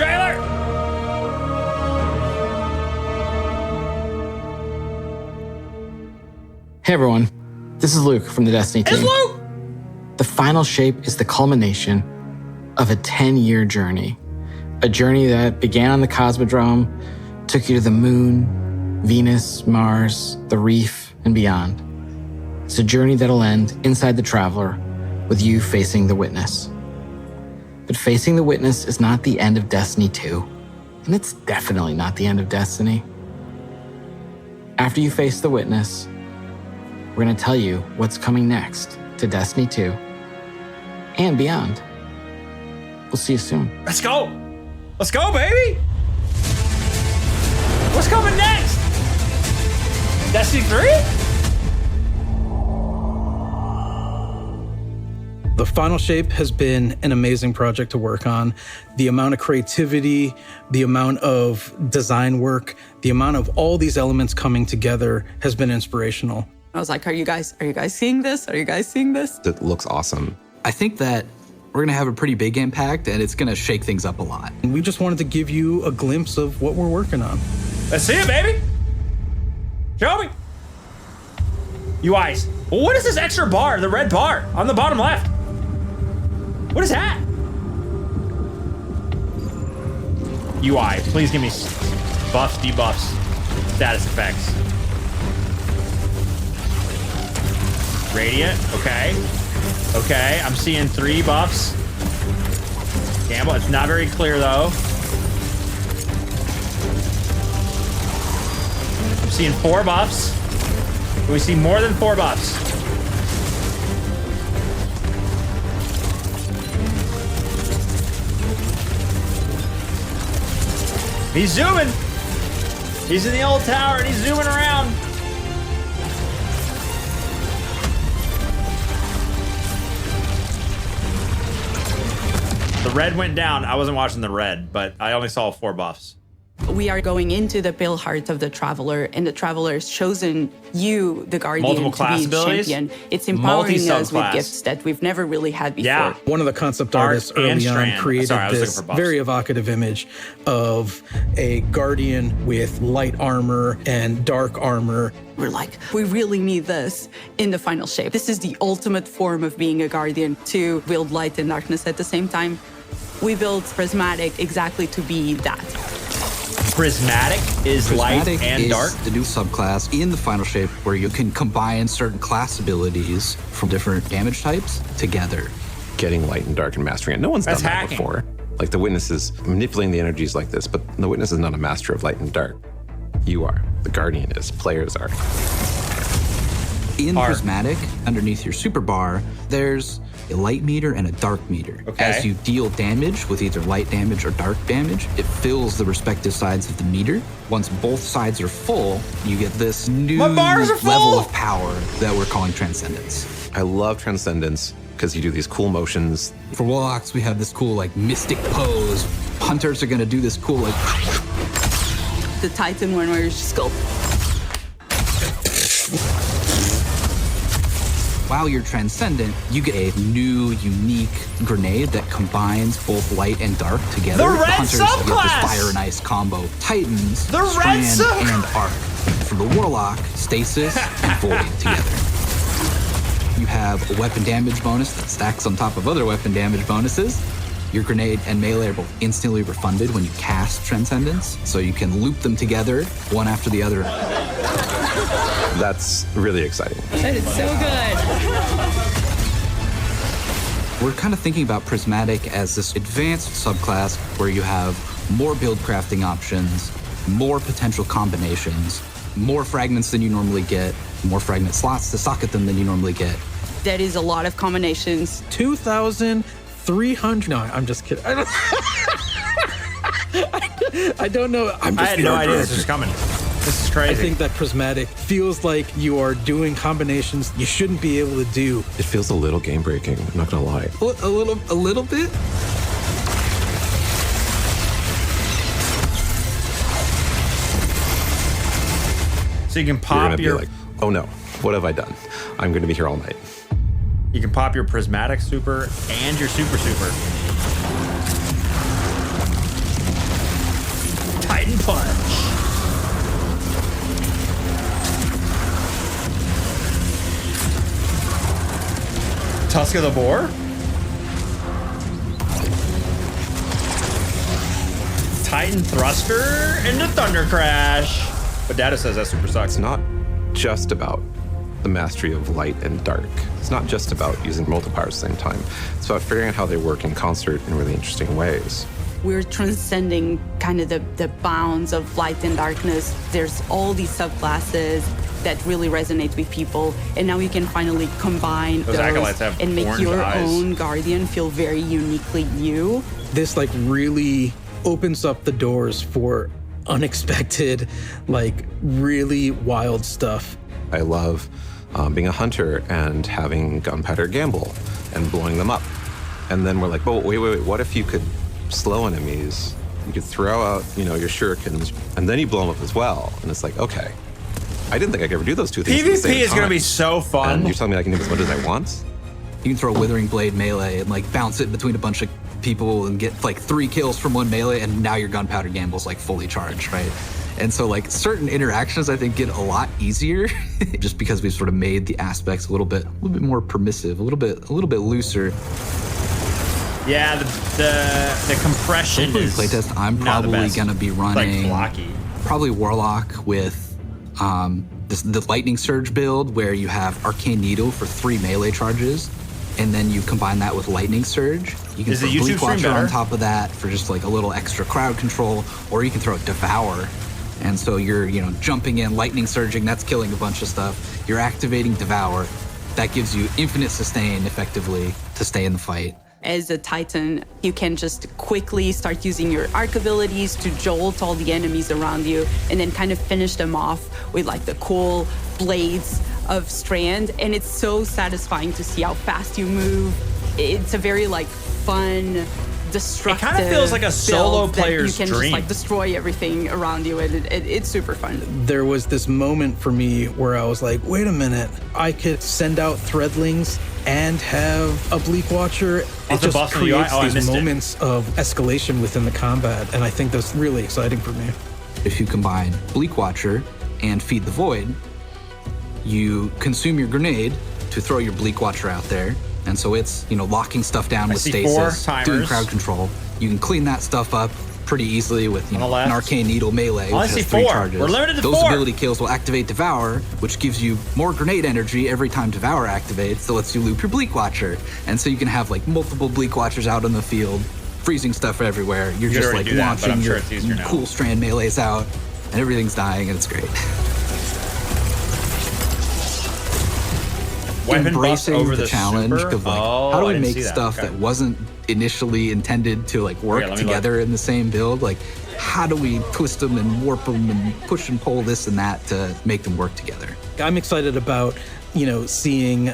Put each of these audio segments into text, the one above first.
Trailer! Hey everyone, this is Luke from the Destiny team. It's Luke! The Final Shape is the culmination of a 10-year journey. A journey that began on the Cosmodrome, took you to the moon, Venus, Mars, the reef, and beyond. It's a journey that'll end inside the Traveler with you facing the Witness. But facing the Witness is not the end of Destiny 2, and it's definitely not the end of Destiny. After you face the Witness, we're going to tell you what's coming next to Destiny 2 and beyond. We'll see you soon. Let's go! Let's go, baby! What's coming next? Destiny 3? The Final Shape has been an amazing project to work on. The amount of creativity, the amount of design work, the amount of all these elements coming together has been inspirational. I was like, are you guys seeing this? Are you guys seeing this? It looks awesome. I think that we're gonna have a pretty big impact and it's gonna shake things up a lot. And we just wanted to give you a glimpse of what we're working on. Let's see it, baby! Show me! UIs. Well, what is this extra bar, the red bar on the bottom left? What is that? UI, please give me buffs, debuffs, status effects. Radiant, okay. Okay, I'm seeing 3 buffs. Gamble, it's not very clear though. I'm seeing 4 buffs. Can we see more than 4 buffs? He's zooming. He's in the old tower and he's zooming around. The red went down. I wasn't watching the red, but I only saw 4 buffs. We are going into the pale heart of the Traveler, and the Traveler has chosen you, the Guardian, Multiple to class be abilities? champion. It's empowering us with Multi-subclass. gifts that we've never really had before. Yeah. One of the concept Art artists and early on Strand. created Sorry, I was this looking for buffs. very evocative image of a Guardian with light armor and dark armor. We're like, we really need this in the Final Shape. This is the ultimate form of being a Guardian, to wield light and darkness at the same time. We built Prismatic exactly to be that. Prismatic is Prismatic light and is dark. the new subclass in the Final Shape where you can combine certain class abilities from different damage types together. Getting light and dark and mastering it. No one's That's done that hacking. before. Like the Witness is manipulating the energies like this, but the Witness is not a master of light and dark. You are. The Guardian is. Players are. In Art. Prismatic, underneath your super bar, there's a light meter and a dark meter. Okay. As you deal damage with either light damage or dark damage, it fills the respective sides of the meter. Once both sides are full, you get this new My bars are level full! of power that we're calling Transcendence. I love Transcendence because you do these cool motions. For Warlocks, we have this cool like mystic pose. Hunters are gonna do this cool like The Titan one where you're just go. while you're transcendent, you get a new, unique grenade that combines both light and dark together. The red Hunters get subclass! this fire and ice combo. Titans, The red Strand, and Arc. For the Warlock, Stasis and Void together. You have a weapon damage bonus that stacks on top of other weapon damage bonuses. Your grenade and melee are both instantly refunded when you cast Transcendence, so you can loop them together, one after the other. That's really exciting. That is so good. We're kind of thinking about Prismatic as this advanced subclass where you have more build crafting options, more potential combinations, more fragments than you normally get, more fragment slots to socket them than you normally get. That is a lot of combinations. 2,300. No, I'm just kidding. I don't know. I'm I just had no idea this was coming. This is crazy. I think that Prismatic feels like you are doing combinations you shouldn't be able to do. It feels a little game breaking, I'm not gonna lie. A little bit. So you can You're pop gonna your be like, oh no, what have I done? I'm gonna be here all night. you can pop your Prismatic super and your super super. Tusk of the Boar. Titan Thruster into Thunder Crash. But data says that super sucks. It's not just about the mastery of light and dark. It's not just about using multipliers at the same time. It's about figuring out how they work in concert in really interesting ways. We're transcending kind of the bounds of light and darkness. There's all these subclasses that really resonate with people, and now you can finally combine Those acolytes have and make orange your eyes. own Guardian feel very uniquely you. This like really opens up the doors for unexpected, like really wild stuff. I love being a hunter and having gunpowder gamble and blowing them up. And then we're like, oh, wait, what if you could slow enemies? You could throw out, your shurikens, and then you blow them up as well. And it's like, okay, I didn't think I could ever do those two things at the same PvP is going to time. be so fun. And you're telling me I can do as much as I want? You can throw Withering Blade melee and like bounce it between a bunch of people and get like 3 kills from one melee, and now your gunpowder gamble's like fully charged, right? And so like certain interactions I think get a lot easier just because we've sort of made the aspects a little bit more permissive, a little bit looser. Yeah, the compression is Playtest, I'm not the probably best. gonna be It's running like blocky. probably Warlock with the Lightning Surge build where you have Arcane Needle for 3 melee charges, and then you combine that with Lightning Surge. You can Is the throw YouTube Bleak stream Watcher on better? top of that for just like a little extra crowd control, or you can throw Devour. And so you're, jumping in, lightning surging, that's killing a bunch of stuff. You're activating Devour. That gives you infinite sustain effectively to stay in the fight. As a Titan, you can just quickly start using your arc abilities to jolt all the enemies around you and then kind of finish them off with like the cool blades of Strand. And it's so satisfying to see how fast you move. It's a very like fun, destructive. It kind of feels like a solo build that player's you can dream. just like destroy everything around you, and it's super fun. There was this moment for me where I was like, wait a minute, I could send out Threadlings and have a Bleak Watcher. It Also just buffing the UI. creates Oh, I these missed it. moments of escalation within the combat, and I think that's really exciting for me. If you combine Bleak Watcher and Feed the Void, you consume your grenade to throw your Bleak Watcher out there. And so it's, locking stuff down with see 4 stasis, timers. doing crowd control. You can clean that stuff up pretty easily with On the an left. Arcane Needle melee, I which see has 3 4. charges. We're limited to Those 4. ability kills will activate Devour, which gives you more grenade energy every time Devour activates, so lets you loop your Bleak Watcher. And so you can have like multiple Bleak Watchers out on the field, freezing stuff everywhere. You're You could just already like do that, but I'm launching sure your it's easier now. cool Strand melees out, and everything's dying, and it's great. Weapon buffs Embracing over the challenge super? of like, Oh, how do I we didn't make see that. stuff Okay. that wasn't initially intended to like work let me together in the same build? Like, how do we twist them and warp them and push and pull this and that to make them work together? I'm excited about, seeing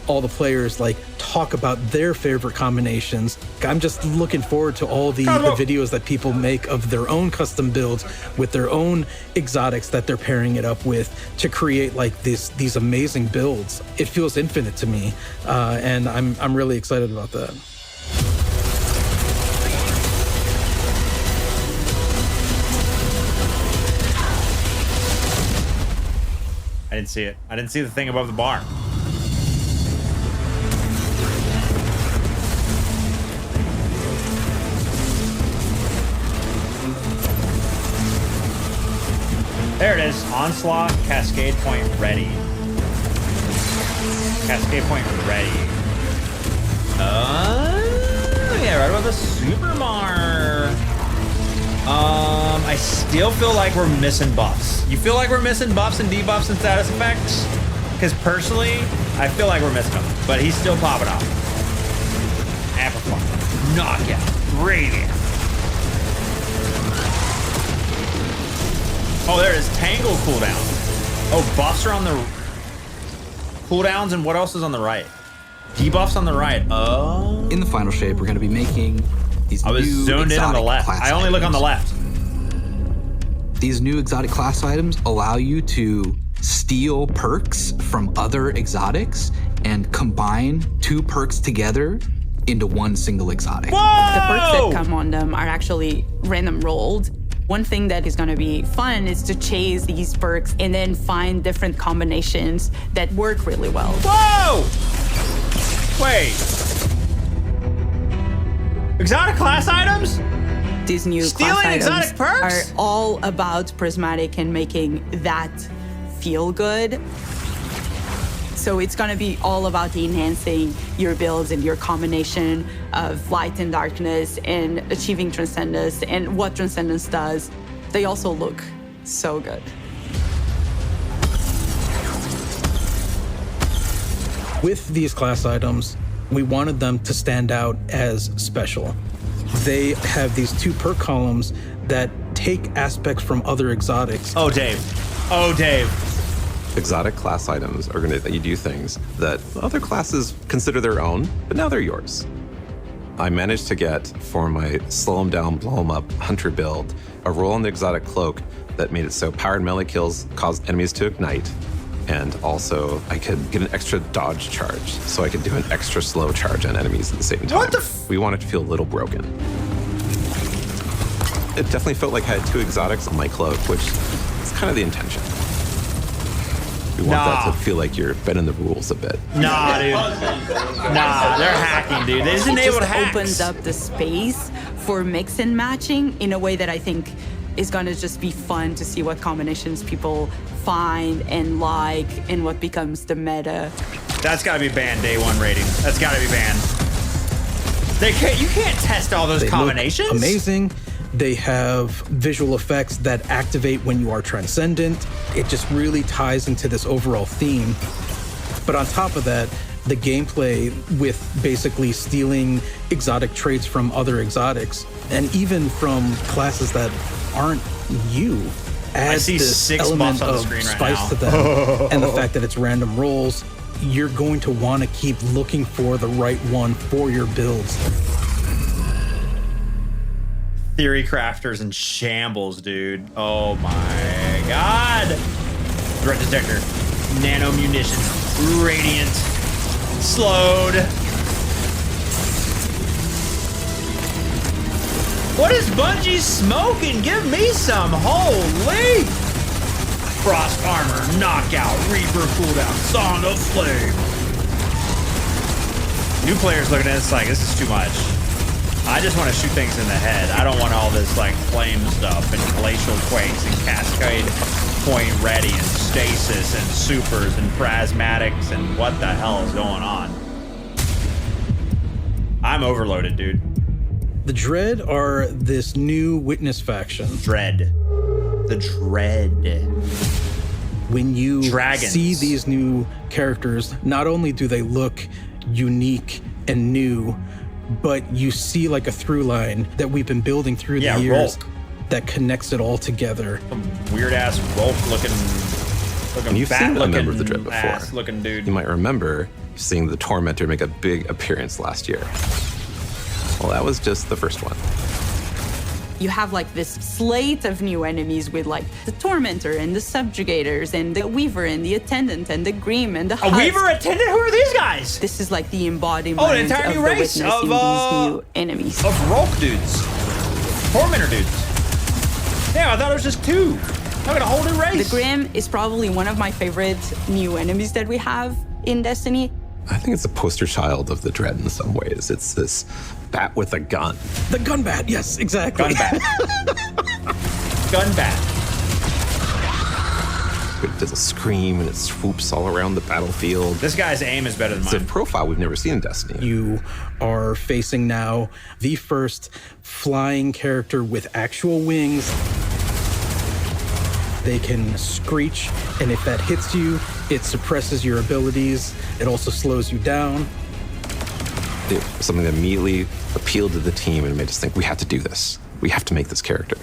all the players like talk about their favorite combinations. I'm just looking forward to all the videos that people make of their own custom builds with their own exotics that they're pairing it up with to create like these amazing builds. It feels infinite to me, and I'm really excited about that. I didn't see it. I didn't see the thing above the bar. There it is. Onslaught, Cascade Point ready. Cascade Point ready. Yeah, right about the Supermar. I still feel like we're missing buffs. You feel like we're missing buffs and debuffs and status effects? Because personally, I feel like we're missing them. But he's still popping off. Amplify. Knockout. Radiant. Oh, there it is. Tangle cooldown. Oh, buffs are on the cooldowns, and what else is on the right? Debuffs on the right. Oh. In the Final Shape, we're going to be making these I was new zoned in on the exotic left. class I only look on the items. left. These new exotic class items allow you to steal perks from other exotics and combine 2 perks together into one single exotic. The perks that come on them are actually random rolled. One thing that is going to be fun is to chase these perks and then find different combinations that work really well. Whoa! Wait. Exotic class items? These new Stealing class exotic items perks? are all about Prismatic and making that feel good. So it's gonna be all about enhancing your builds and your combination of light and darkness and achieving Transcendence and what Transcendence does. They also look so good. With these class items, we wanted them to stand out as special. They have these 2 perk columns that take aspects from other exotics. Oh, Dave. Oh, Dave. Exotic class items are going to let you do things that other classes consider their own, but now they're yours. I managed to get, for my slow 'em down, blow 'em up hunter build, a roll on the exotic cloak that made it so powered melee kills caused enemies to ignite. And also, I could get an extra dodge charge, so I could do an extra slow charge on enemies at the same time. What the We want it to feel a little broken. It definitely felt like I had 2 exotics on my cloak, which is kind of the intention. We want that to feel like you're bending the rules a bit. Nah, dude. Nah, they're hacking, dude. They just It enabled just hacks. opens up the space for mix and matching in a way that I think is gonna just be fun to see what combinations people find and like and what becomes the meta. That's gotta be banned day 1 rating. That's gotta be banned. You can't test all those They combinations. look amazing. They have visual effects that activate when you are transcendent. It just really ties into this overall theme. But on top of that, the gameplay with basically stealing exotic traits from other exotics and even from classes that aren't you adds see this 6 element buffs on the of screen right spice now. to them. And the fact that it's random rolls, you're going to want to keep looking for the right one for your builds. Theory crafters in shambles, dude. Oh my god. Threat detector. Nano munitions. Radiant. Slowed. What is Bungie smoking? Give me some. Holy. Frost armor. Knockout. Reaper cooldown. Song of Flame. New players looking at this like, this is too much. I just want to shoot things in the head. I don't want all this like flame stuff and glacial quakes and cascade point ready and stasis and supers and prismatics and what the hell is going on. I'm overloaded, dude. The Dread are this new witness faction. Dread. The Dread. When you Dragons. see these new characters, not only do they look unique and new, but you see like a through line that we've been building through the years Rolk. that connects it all together. Some weird ass Rolk looking You've fat seen a looking member of the Dread before. ass looking dude. You might remember seeing the Tormentor make a big appearance last year. Well, that was just the first one. You have like this slate of new enemies with like the Tormentor and the Subjugators and the Weaver and the Attendant and the Grim and the A Husk. Weaver attendant? Who are these guys? This is like the embodiment Oh, an entire of new the race witnessing of, these new enemies. Of Rolk dudes. Tormentor dudes. Yeah, I thought it was just 2. I got a whole new race. The Grim is probably one of my favorite new enemies that we have in Destiny. I think it's a poster child of the Dread in some ways. It's this bat with a gun. The gun bat, yes, exactly. Gun bat. Gun bat. It does a scream and it swoops all around the battlefield. This guy's aim is better than It's a mine. profile we've never seen in Destiny. You are facing now the first flying character with actual wings. They can screech, and if that hits you, it suppresses your abilities. It also slows you down. It was something that immediately appealed to the team and made us think, we have to do this. We have to make this character.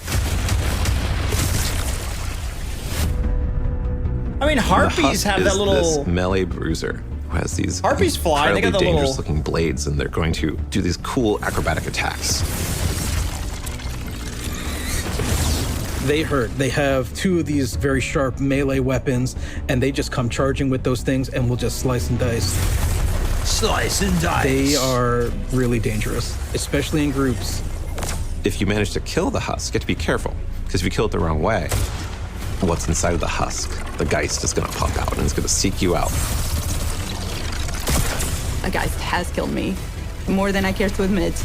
I mean, The harpies Husk have is that little. this melee bruiser who has these Harpies fly, they got incredibly the little- dangerous-looking blades, and they're going to do these cool acrobatic attacks. They hurt. They have 2 of these very sharp melee weapons, and they just come charging with those things and will just slice and dice. Slice and dice. They are really dangerous, especially in groups. If you manage to kill the Husk, you have to be careful, because if you kill it the wrong way, what's inside of the Husk, the Geist is going to pop out and it's going to seek you out. a guy has killed me, more than I care to admit.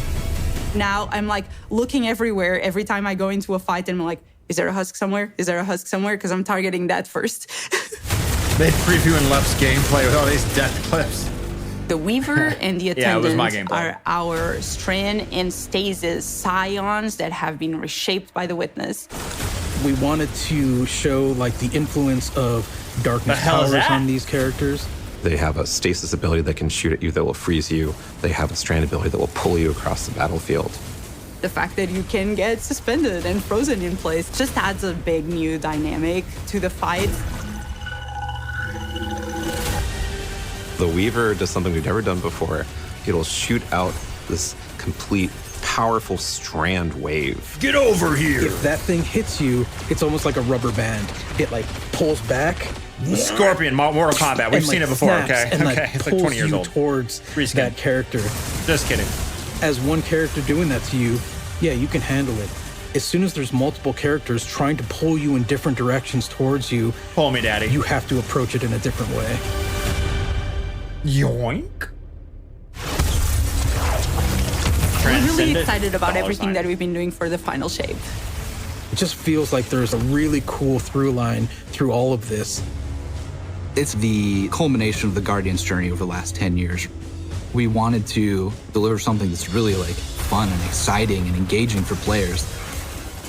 Now I'm like looking everywhere every time I go into a fight, and I'm like, is there a husk somewhere? Is there a husk somewhere? Because I'm targeting that first. They previewing Left's gameplay with all these death clips. The Weaver and the Yeah, it was my Attendant gameplay. are our Strand and Stasis scions that have been reshaped by the Witness. We wanted to show like the influence of darkness The hell is powers that? on these characters. They have a stasis ability that can shoot at you that will freeze you. They have a strand ability that will pull you across the battlefield. The fact that you can get suspended and frozen in place just adds a big new dynamic to the fight. The Weaver does something we've never done before. It'll shoot out this complete, powerful strand wave. Get over here! If that thing hits you, it's almost like a rubber band. It like pulls back. Scorpion, Mortal Kombat. We've and, seen like, it before, snaps okay? And, Okay, like, it's like pulls 20 years you old. towards Reskin. that character. Just kidding. As one character doing that to you, yeah, you can handle it. As soon as there's multiple characters trying to pull you in different directions towards you, Pull me, daddy. you have to approach it in a different way. Yoink. I'm really Transcendent excited about dollar everything sign. that we've been doing for the Final Shape. It just feels like there's a really cool through line through all of this. It's the culmination of the Guardian's journey over the last 10 years. We wanted to deliver something that's really like fun and exciting and engaging for players.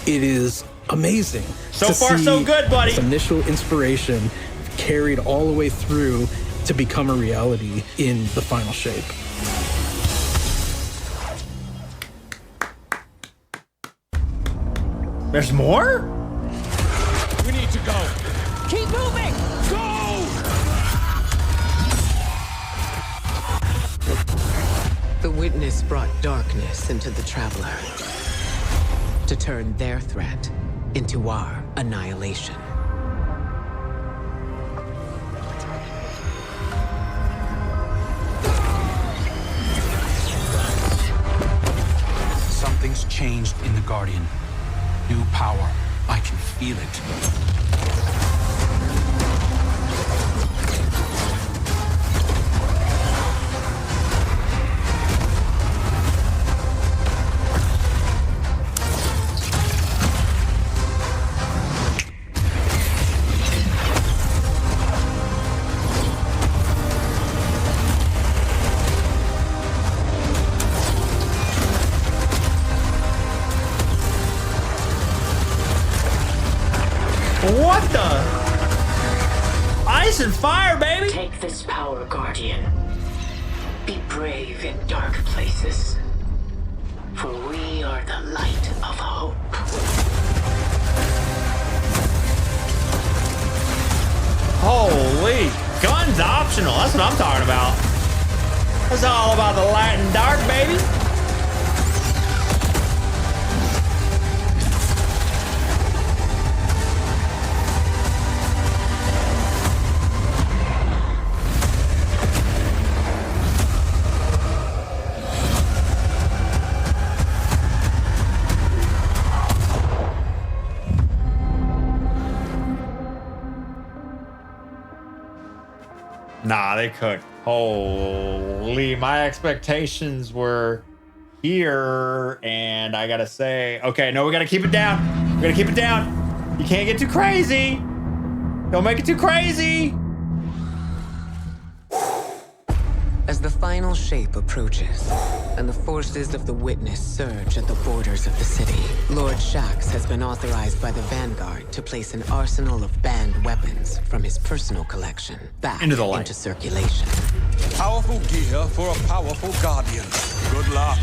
It is amazing. So to far, see so good, buddy. this initial inspiration carried all the way through to become a reality in the Final Shape. There's more? We need to go. Keep moving! Go! The Witness brought darkness into the Traveler to turn their threat into our annihilation. Something's changed in the Guardian. New power. I can feel it. What the? Ice and fire, baby! Take this power, Guardian. Be brave in dark places, for we are the light of hope. Holy, guns optional. That's what I'm talking about. It's all about the light and dark, baby. Nah, they cooked. Holy, my expectations were here, and I gotta say, okay, no, we gotta keep it down. We gotta keep it down. You can't get too crazy. Don't make it too crazy. As the Final Shape approaches, and the forces of the Witness surge at the borders of the city, Lord Shax has been authorized by the Vanguard to place an arsenal of banned weapons from his personal collection back Into the light. into circulation. Powerful gear for a powerful Guardian. Good luck.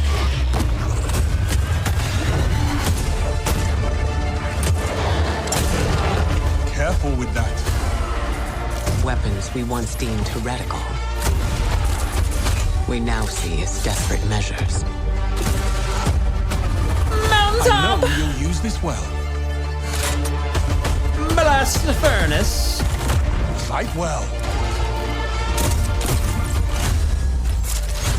Careful with that. Weapons we once deemed heretical, we now see as desperate measures. I know you'll use this well. Blast the furnace. Fight well.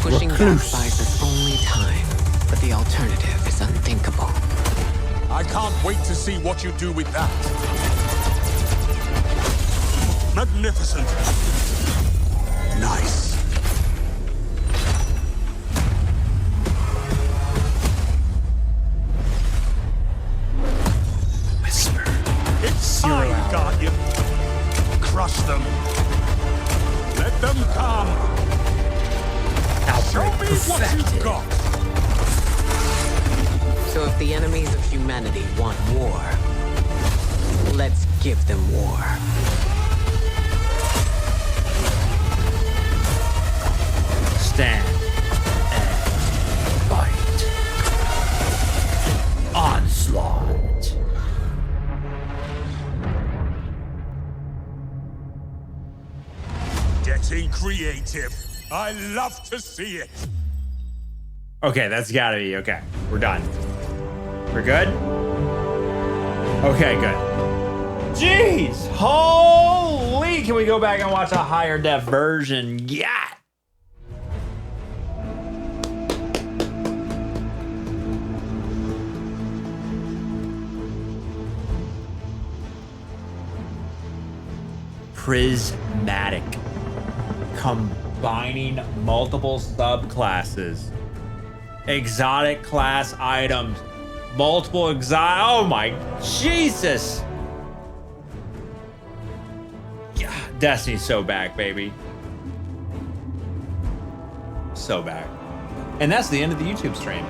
Pushing back buys us only time, but the alternative is unthinkable. I can't wait to see what you do with that. Magnificent. Nice. them. Let them come. Show me what you've got. So if the enemies of humanity want war, let's give them war. Stand and fight. Onslaught. Getting creative. I love to see it. Okay, that's gotta be okay. We're done. We're good? Okay, good. Jeez! Holy! Can we go back and watch a higher def version? Yeah! Prismatic. Combining multiple subclasses. Exotic class items. Multiple exotic. Oh my Jesus! Yeah, Destiny's so back, baby. So back. And that's the end of the YouTube stream.